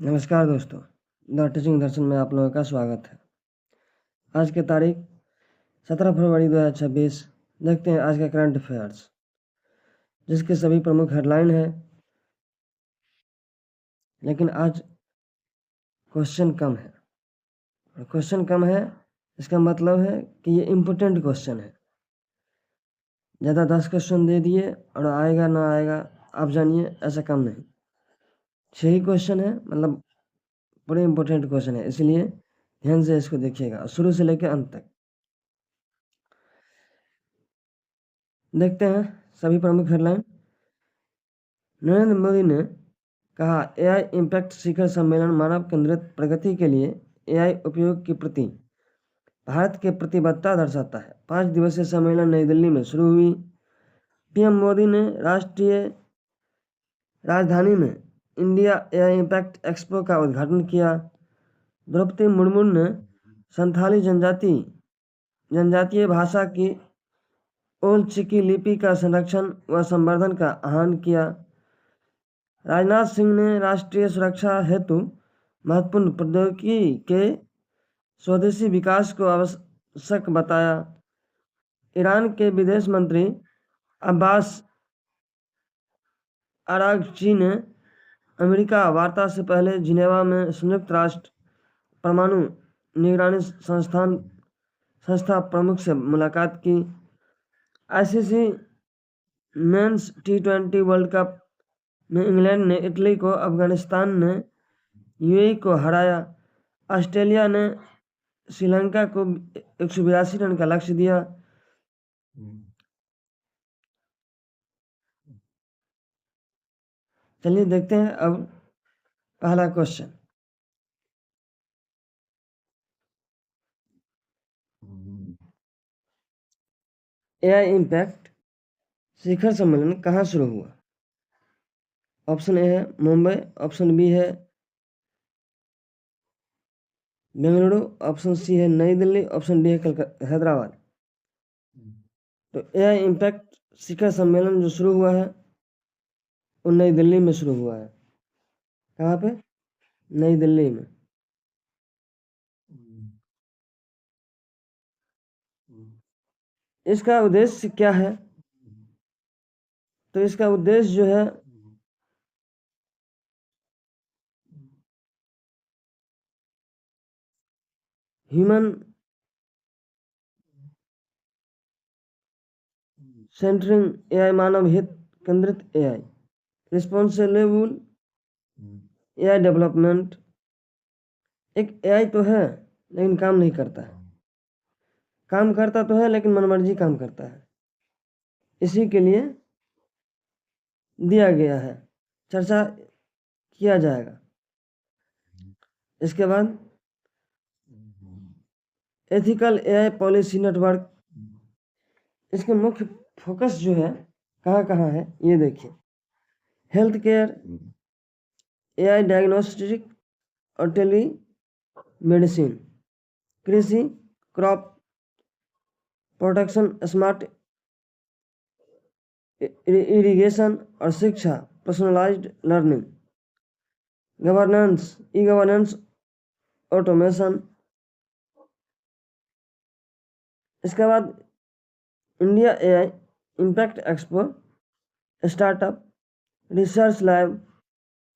नमस्कार दोस्तों, the teaching दर्शन में आप लोगों का स्वागत है। आज की तारीख 17 फरवरी 2026। देखते हैं आज का करंट अफेयर्स, जिसके सभी प्रमुख हेडलाइन है, लेकिन आज क्वेश्चन कम है। और क्वेश्चन कम है इसका मतलब है कि ये इम्पोर्टेंट क्वेश्चन है। ज़्यादा 10 क्वेश्चन दे दिए और आएगा ना आएगा आप जानिए, ऐसा कम नहीं। 6 ही क्वेश्चन है, मतलब बड़े इम्पोर्टेंट क्वेश्चन है, इसलिए ध्यान से इसको देखिएगा शुरू से लेकर अंत तक। देखते हैं सभी प्रमुख हेडलाइन। नरेंद्र मोदी ने कहा, एआई इम्पैक्ट शिखर सम्मेलन मानव केंद्रित प्रगति के लिए एआई उपयोग के प्रति भारत की प्रतिबद्धता दर्शाता है। 5 दिवसीय सम्मेलन नई दिल्ली में शुरू हुई। पीएम मोदी ने राष्ट्रीय राजधानी में इंडिया एआई इम्पैक्ट एक्सपो का उद्घाटन किया। द्रौपदी मुर्मू ने संथाली जनजातीय भाषा की ओल चिकी लिपि का संरक्षण व संवर्धन का आह्वान किया। राजनाथ सिंह ने राष्ट्रीय सुरक्षा हेतु महत्वपूर्ण प्रौद्योगिकी के स्वदेशी विकास को आवश्यक बताया। ईरान के विदेश मंत्री अब्बास अराग़ची ने अमेरिका वार्ता से पहले जिनेवा में संयुक्त राष्ट्र परमाणु निगरानी संस्था प्रमुख से मुलाकात की। ICC men's T20 world cup में इंग्लैंड ने इटली को, अफगानिस्तान ने यूएई को हराया। ऑस्ट्रेलिया ने श्रीलंका को 182 रन का लक्ष्य दिया। चलिए देखते हैं अब पहला क्वेश्चन। एआई इम्पैक्ट शिखर सम्मेलन कहाँ शुरू हुआ? ऑप्शन ए है मुंबई, ऑप्शन बी है बेंगलुरु, ऑप्शन सी है नई दिल्ली, ऑप्शन डी है हैदराबाद। तो एआई इम्पैक्ट शिखर सम्मेलन जो शुरू हुआ है वो नई दिल्ली में शुरू हुआ है। कहाँ पे? नई दिल्ली में। इसका उद्देश्य क्या है? तो इसका उद्देश्य जो है ह्यूमन सेंटरिंग एआई, मानव हित केंद्रित एआई, रिस्पॉन्सिबल एआई डेवलपमेंट। एक एआई तो है लेकिन काम नहीं करता है, काम करता तो है लेकिन मनमर्जी काम करता है। इसी के लिए दिया गया है, चर्चा किया जाएगा। इसके बाद एथिकल एआई पॉलिसी नेटवर्क, इसके मुख्य फोकस जो है कहाँ कहाँ है ये देखिए। हेल्थ केयर, एआई डायग्नोस्टिक और टेली मेडिसिन, कृषि, क्रॉप प्रोटेक्शन, स्मार्ट इरिगेशन और शिक्षा, personalised learning, governance, e governance, automation. इसके बाद India AI impact expo startup, research lab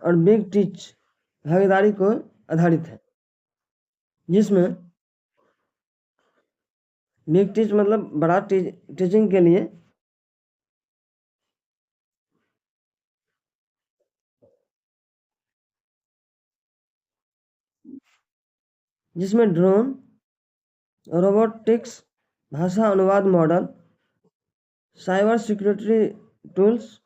और बिग टीच भागीदारी को आधारित है, जिसमें बिग टीच मतलब बड़ा टीचिंग के लिए जिसमें ड्रोन, रोबोटिक्स, भाषा अनुवाद मॉडल, साइबर सिक्योरिटी टूल्स,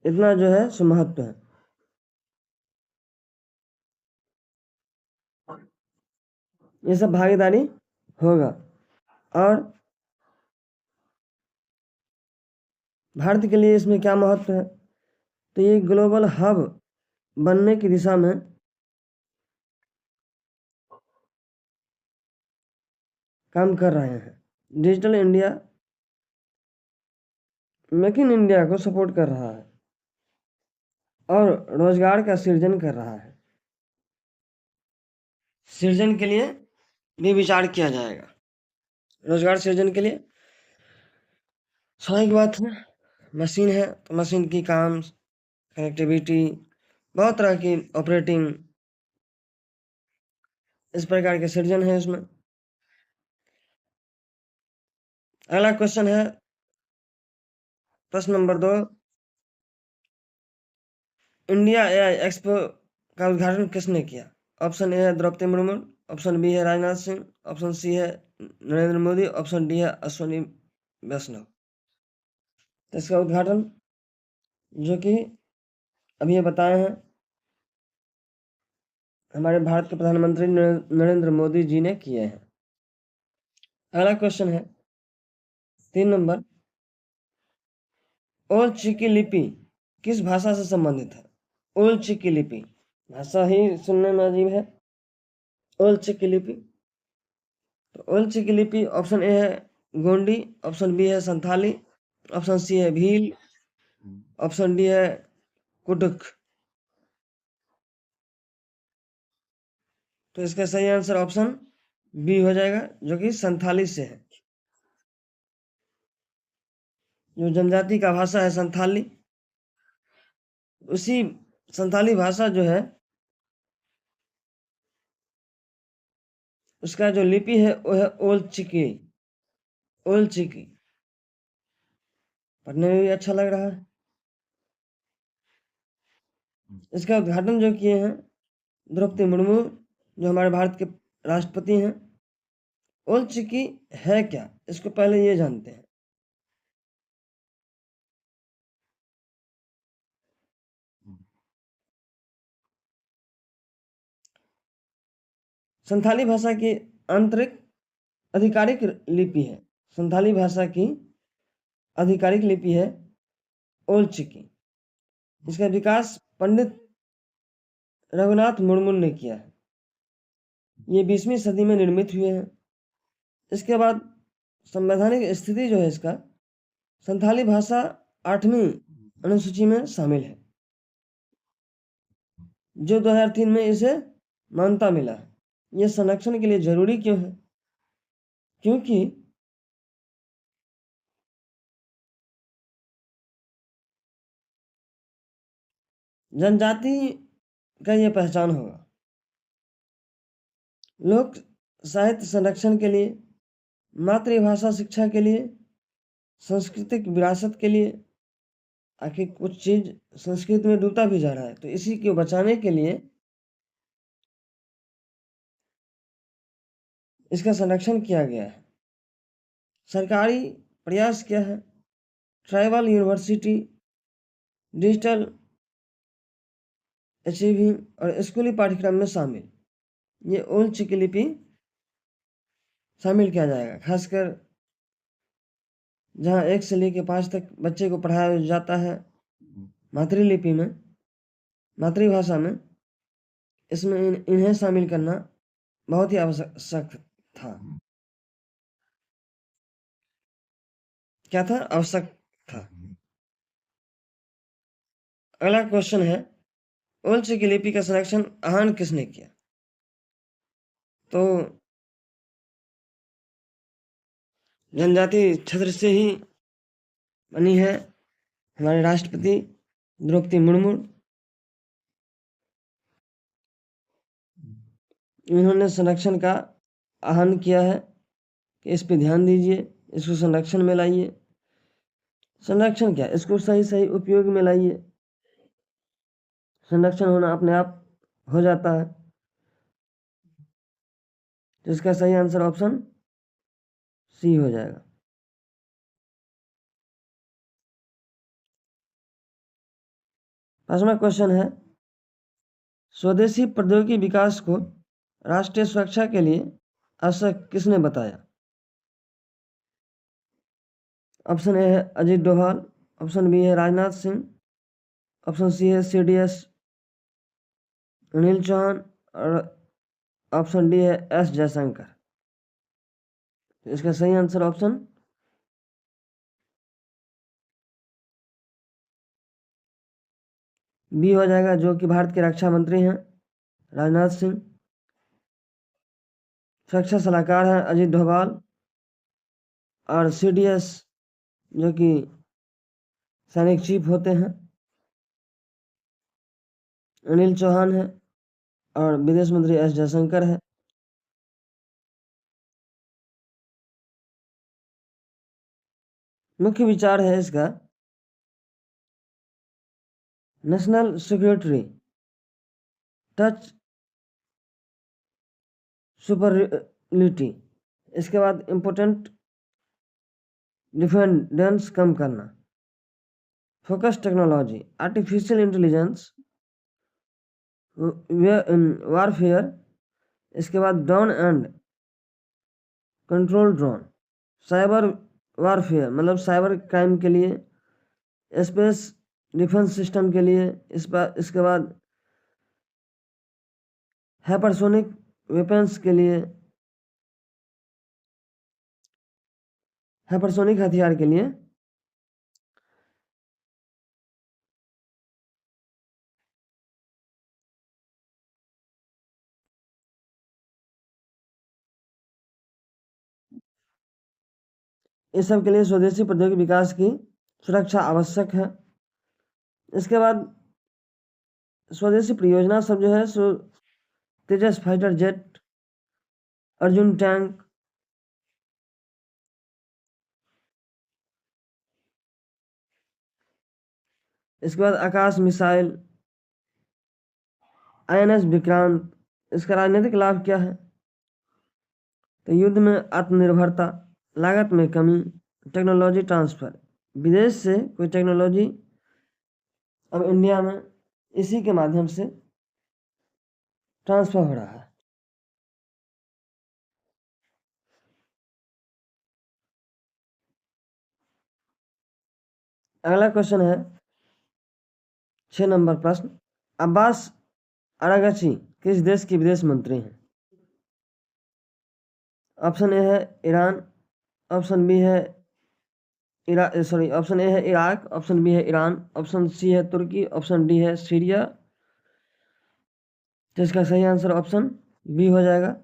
इतना जो है सो महत्व है। ये सब भागीदारी होगा। और भारत के लिए इसमें क्या महत्व है? तो ये ग्लोबल हब बनने की दिशा में काम कर रहे हैं। Digital India, make in India को सपोर्ट कर रहा है। और रोजगार का सृजन कर रहा है। सृजन के लिए भी विचार किया जाएगा। रोजगार सृजन के लिए स्वाभाविक बात है, मशीन है तो मशीन की काम, कनेक्टिविटी, बहुत तरह की ऑपरेटिंग, इस प्रकार के सृजन है उसमें। अगला क्वेश्चन है प्रश्न नंबर 2, इंडिया एआई एक्सपो का उद्घाटन किसने किया? ऑप्शन ए है द्रौपदी मुर्मू, ऑप्शन बी है राजनाथ सिंह, ऑप्शन सी है नरेंद्र मोदी, ऑप्शन डी है अश्विनी वैष्णव। तो इसका उद्घाटन जो कि अभी ये बताए हैं हमारे भारत के प्रधानमंत्री नरेंद्र मोदी जी ने किए हैं। अगला क्वेश्चन है 3 नंबर, ओल चिकी लिपि किस भाषा से संबंधित है? ओल चिकी लिपि, भाषा ही सुनने में अजीब है, ओल चिकी लिपि। तो ओल चिकी लिपि ऑप्शन ए है गोंडी, ऑप्शन बी है संथाली, ऑप्शन सी है भील, ऑप्शन डी है कुटुक। तो इसका सही आंसर ऑप्शन बी हो जाएगा, जो कि संथाली से है। जो जनजाति का भाषा है संथाली, उसी संथाली भाषा जो है उसका जो लिपि है वो है ओल चिकी। ओल चिकी पढ़ने में भी अच्छा लग रहा है। इसका उद्घाटन जो किए हैं द्रौपदी मुर्मू, जो हमारे भारत के राष्ट्रपति हैं। ओल चिकी है क्या, इसको पहले ये जानते हैं। संथाली भाषा की आंतरिक आधिकारिक लिपि है, संथाली भाषा की आधिकारिक लिपि है ओल चिकी। इसका विकास पंडित रघुनाथ मुर्मू ने किया है। ये 20वीं सदी में निर्मित हुए हैं। इसके बाद संवैधानिक स्थिति जो है इसका, संथाली भाषा 8वीं अनुसूची में शामिल है, जो 2003 में इसे मान्यता मिला है। ये संरक्षण के लिए जरूरी क्यों है? क्योंकि जनजाति का ये पहचान होगा। लोक साहित्य संरक्षण के लिए, मातृभाषा शिक्षा के लिए, सांस्कृतिक विरासत के लिए, आखिर कुछ चीज संस्कृत में डूबता भी जा रहा है, तो इसी को बचाने के लिए इसका संरक्षण किया गया है। सरकारी प्रयास क्या है? ट्राइबल यूनिवर्सिटी, डिजिटल अचीविंग और स्कूली पाठ्यक्रम में शामिल, ये ओल चिकी लिपि शामिल किया जाएगा। खासकर जहाँ 1 से लेकर 5 तक बच्चे को पढ़ाया जाता है मातृलिपि में, मातृभाषा में, इसमें इन्हें शामिल करना बहुत ही आवश्यक था। क्या था? आवश्यक था। अगला क्वेश्चन है, ओल चिकी लिपि का संरक्षण आह्वान किसने किया? तो जनजाति क्षेत्र से ही बनी है हमारे राष्ट्रपति द्रौपदी मुर्मू। इन्होंने संरक्षण का आह्वान किया है कि इस पे ध्यान दीजिए, इसको संरक्षण में लाइए। संरक्षण क्या, इसको सही सही उपयोग में लाइए। संरक्षण होना अपने आप हो जाता है। जिसका सही आंसर ऑप्शन सी हो जाएगा। पांचवा क्वेश्चन है, स्वदेशी प्रौद्योगिकी विकास को राष्ट्रीय सुरक्षा के लिए आवश्यक किसने बताया? ऑप्शन ए है अजीत डोभाल, ऑप्शन बी है राजनाथ सिंह, ऑप्शन सी है CDS अनिल चौहान और ऑप्शन डी है S जयशंकर। तो इसका सही आंसर ऑप्शन बी हो जाएगा, जो कि भारत के रक्षा मंत्री हैं राजनाथ सिंह। सुरक्षा सलाहकार हैं अजीत डोभाल। और CDS जो कि सैनिक चीफ होते हैं अनिल चौहान है। और विदेश मंत्री S जयशंकर है। मुख्य विचार है इसका, नेशनल सिक्योरिटी टच सुपरियलिटी। इसके बाद इम्पोर्टेंट डिफेंडेंस कम करना, focus technology, artificial intelligence, warfare. इसके बाद drone and control drone, cyber warfare मतलब साइबर क्राइम के लिए, स्पेस डिफेंस सिस्टम के लिए। इसके बाद हाइपरसोनिक वेपन्स के लिए, हाइपरसोनिक हथियार के लिए। इस सब के लिए स्वदेशी प्रौद्योगिकी विकास की सुरक्षा आवश्यक है। इसके बाद स्वदेशी परियोजना सब जो है सो तेजस फाइटर जेट, अर्जुन टैंक, इसके बाद आकाश मिसाइल, INS विक्रांत। इसका राजनीतिक लाभ क्या है? तो युद्ध में आत्मनिर्भरता, लागत में कमी, टेक्नोलॉजी ट्रांसफर। विदेश से कोई टेक्नोलॉजी अब इंडिया में इसी के माध्यम से ट्रांसफर हो रहा है। अगला क्वेश्चन है 6 नंबर प्रश्न, अब्बास अरागची किस देश के विदेश मंत्री हैं? ऑप्शन ए है ईरान, ऑप्शन बी है ऑप्शन ए है इराक, ऑप्शन बी है ईरान, ऑप्शन सी है तुर्की, ऑप्शन डी है सीरिया। तो इसका सही आंसर ऑप्शन बी हो जाएगा,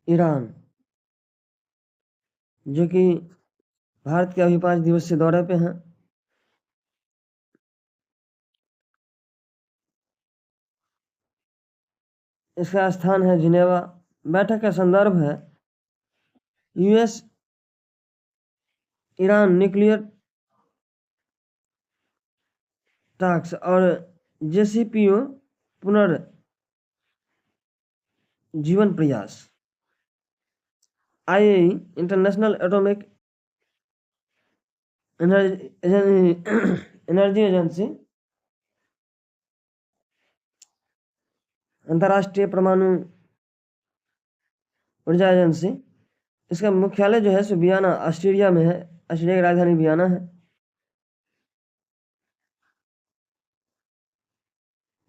ईरान, जो कि भारत के अभी 5 दिवसीय दौरे पे हैं। इसका स्थान है जिनेवा। बैठक का संदर्भ है US ईरान न्यूक्लियर टॉक्स और JCPO पुनर्जीवन प्रयास। IAEA international atomic energy agency, अंतर्राष्ट्रीय परमाणु ऊर्जा एजेंसी। इसका मुख्यालय जो है सो वियना ऑस्ट्रिया में है। ऑस्ट्रिया की राजधानी वियना है।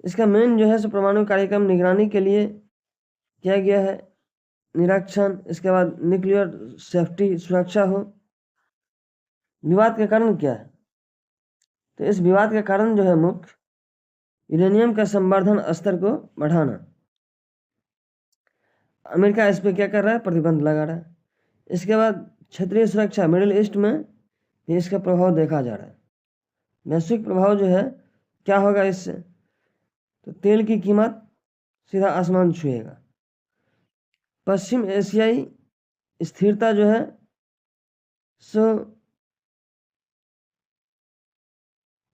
इसका मेन जो है सो परमाणु कार्यक्रम निगरानी के लिए किया गया है, निरीक्षण। इसके बाद न्यूक्लियर सेफ्टी, सुरक्षा हो। विवाद का कारण क्या है? तो इस विवाद का कारण जो है मुख्य यूरेनियम का संवर्धन स्तर को बढ़ाना। अमेरिका इस पर क्या कर रहा है? प्रतिबंध लगा रहा है। इसके बाद क्षेत्रीय सुरक्षा, मिडिल ईस्ट में भी इसका प्रभाव देखा जा रहा है। वैश्विक प्रभाव जो है क्या होगा इससे? तो तेल की कीमत सीधा आसमान छुएगा। पश्चिम एशियाई स्थिरता जो है सो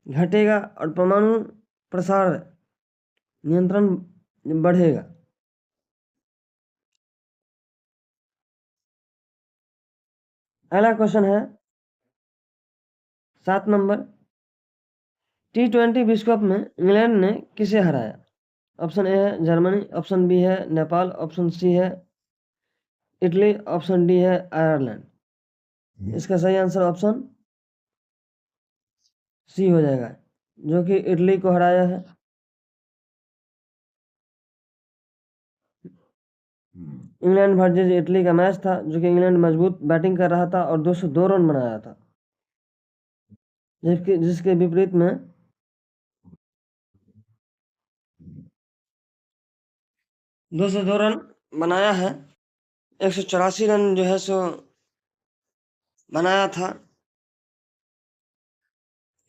घटेगा और परमाणु प्रसार नियंत्रण बढ़ेगा। अगला क्वेश्चन है 7 नंबर, T20 विश्व कप में इंग्लैंड ने किसे हराया? ऑप्शन ए है जर्मनी, ऑप्शन बी है नेपाल, ऑप्शन सी है इटली, ऑप्शन डी है आयरलैंड। इसका सही आंसर ऑप्शन सी हो जाएगा, जो कि इटली को हराया है। इंग्लैंड वर्सेस इटली का मैच था, जो कि इंग्लैंड मजबूत बैटिंग कर रहा था और 202 रन बनाया था, जिसके विपरीत में 202 रन बनाया है। 184 रन जो है सो बनाया था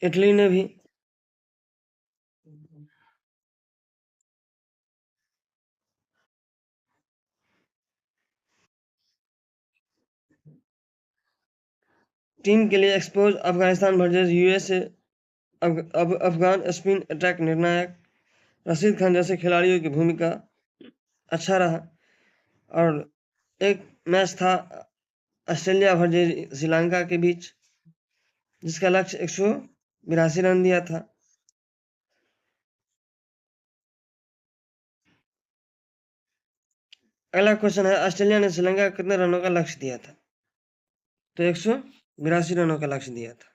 इटली ने भी। टीम के लिए एक्सपोज अफगानिस्तान वर्सेस यूएसए। अब अफगान स्पिन अटैक निर्णायक। रशीद खान जैसे खिलाड़ियों की भूमिका अच्छा रहा। और एक मैच था ऑस्ट्रेलिया वर्सेस श्रीलंका के बीच, जिसका लक्ष्य 182 रन दिया था। अगला क्वेश्चन है, ऑस्ट्रेलिया ने श्रीलंका को कितने रनों का लक्ष्य दिया था? तो 182 रनों का लक्ष्य दिया था।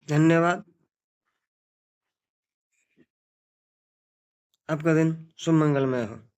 धन्यवाद। आपका दिन शुभ मंगलमय हो।